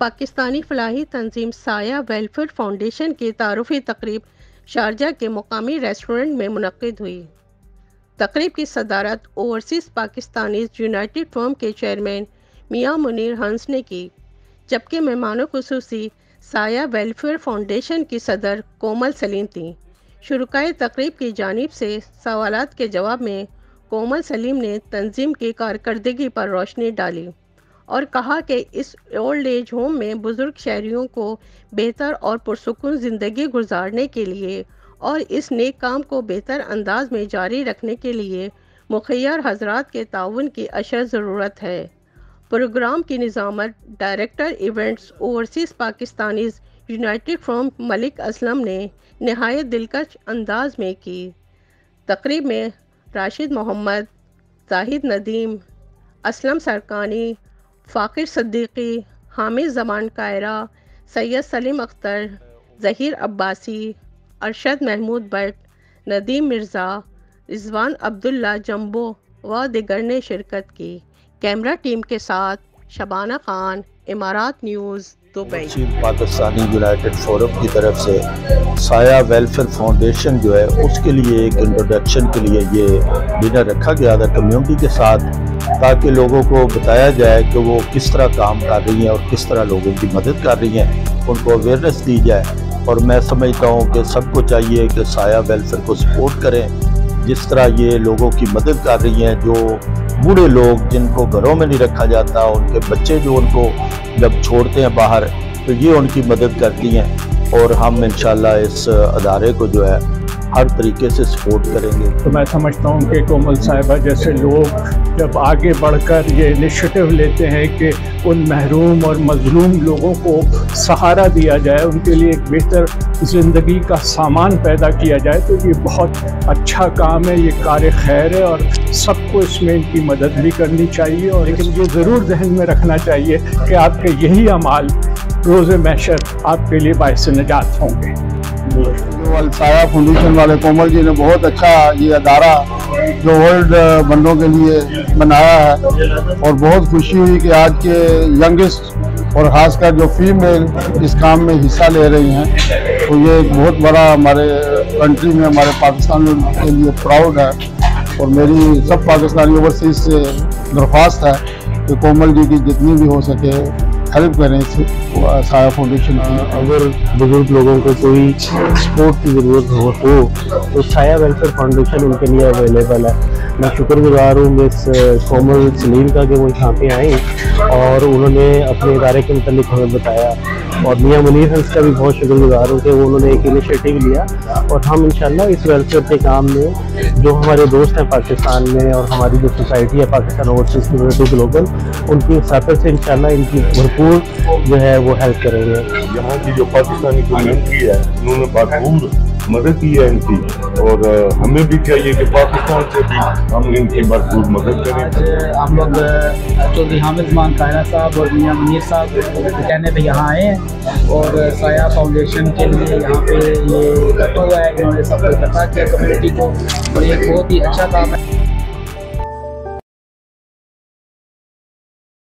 पाकिस्तानी फलाही तंजीम साया welfare foundation की तारुफी तकरीब शारजा के मुकामी रेस्टोरेंट में मुनक्किद हुई। तकरीब की सदारत ओवरसीज़ पाकिस्तानीज़ यूनाइटेड फर्म के चेयरमैन मियां मुनीर हंस ने की, जबकि मेहमानों खुसूसी साया वेलफेयर फाउंडेशन की सदर कोमल सलीम थीं। शुरकाए तकरीब की जानिब से सवालात के जवाब में कोमल सलीम ने तंजीम की कारकर्दगी पर रोशनी डाली और कहा कि इस ओल्ड एज होम में बुज़ुर्ग शहरियों को बेहतर और पुरसुकून ज़िंदगी गुजारने के लिए और इस नेक काम को बेहतर अंदाज में जारी रखने के लिए मुखियार हजरात के ताउन की अशद ज़रूरत है। प्रोग्राम की निज़ामत director events overseas Pakistanis united forum Malik Aslam ने नहायत दिलकश अंदाज में की। तकरीब में राशिद मोहम्मद, जाहिद नदीम, असलम सरकानी, फ़ाकिर सिद्दीकी, हामिद ज़मान कायरा, सैयद सलीम अख्तर, ज़हीर अब्बासी, अरशद महमूद भट्ट, नदीम मिर्ज़ा, रिजवान अब्दुल्ला जंबो व दिगर ने शिरकत की। कैमरा टीम के साथ Shabana Khan, Emarat news, Dubai. Pakistani united forum की तरफ से साया वेलफेयर फाउंडेशन जो है उसके लिए एक इंट्रोडक्शन के लिए ये डिनर रखा गया था कम्युनिटी के साथ, ताकि लोगों को बताया जाए कि वो किस तरह काम कर रही हैं और किस तरह लोगों की मदद कर रही हैं, उनको अवेयरनेस दी जाए। और मैं समझता हूँ कि सबको चाहिए कि साया वेलफेयर को सपोर्ट करें, जिस तरह ये लोगों की मदद कर रही हैं। जो बूढ़े लोग जिनको घरों में नहीं रखा जाता, उनके बच्चे जो उनको जब छोड़ते हैं बाहर, तो ये उनकी मदद करती हैं और हम इंशाल्लाह इस अदारे को जो है हर तरीके से सपोर्ट करेंगे। तो मैं समझता हूँ कि कोमल साहिबा जैसे लोग जब आगे बढ़कर ये इनिशिएटिव लेते हैं कि उन महरूम और मजलूम लोगों को सहारा दिया जाए, उनके लिए एक बेहतर ज़िंदगी का सामान पैदा किया जाए, तो ये बहुत अच्छा काम है, ये कार खैर है और सबको इसमें इनकी मदद भी करनी चाहिए। और लेकिन ये ज़रूर जहन में रखना चाहिए कि आपके यही अमाल रोज़े महशर आपके लिए बाइस निजात होंगे। साया फाउंडेशन वाले कोमल जी ने बहुत अच्छा ये अदारा जो ओल्ड बंदों के लिए बनाया है और बहुत खुशी हुई कि आज के यंगेस्ट और ख़ासकर जो फीमेल इस काम में हिस्सा ले रही हैं, तो ये एक बहुत बड़ा हमारे कंट्री में, हमारे पाकिस्तान के लिए प्राउड है। और मेरी सब पाकिस्तानी ओवरसीज़ से दरख्वास्त है कि कोमल जी की जितनी भी हो सके हेल्प करें साया फाउंडेशन की। अगर बुजुर्ग लोगों को कोई सपोर्ट की ज़रूरत हो तो साया वेलफेयर फाउंडेशन उनके लिए अवेलेबल है। मैं शुक्रगुजार हूँ मिस कोमल सलीम का कि वो यहाँ पे आई और उन्होंने अपने इदारे के मतलब हमें बताया, और मियां मुनीर हंस का भी बहुत शुक्रगुजार हूँ कि उन्होंने एक इनिशिएटिव लिया। और हम इंशाल्लाह इस वेलफेयर के काम में जो हमारे दोस्त हैं पाकिस्तान में और हमारी जो सोसाइटी है पाकिस्तान ओवरसीज़ कम्युनिटी ग्लोबल, उनकी सफर से इंशाल्लाह इनकी भरपूर जो है वो हेल्प करेंगे। यहाँ की जो पाकिस्तानी कम्युनिटी है उन्होंने भरपूर मदद की है इनकी, और हमें भी चाहिए कि पाकिस्तान से भी हम इनकी भरपूर मदद करें। हम लोग चौधरी हामिद ज़मान कायरा साहब और मियां मुनीर साहब कहने पे यहाँ आए हैं और साया फाउंडेशन के लिए यहाँ पे ये इकट्ठा हुआ है। इन्होंने सब इकट्ठा किया कम्युनिटी को और एक बहुत ही अच्छा काम है।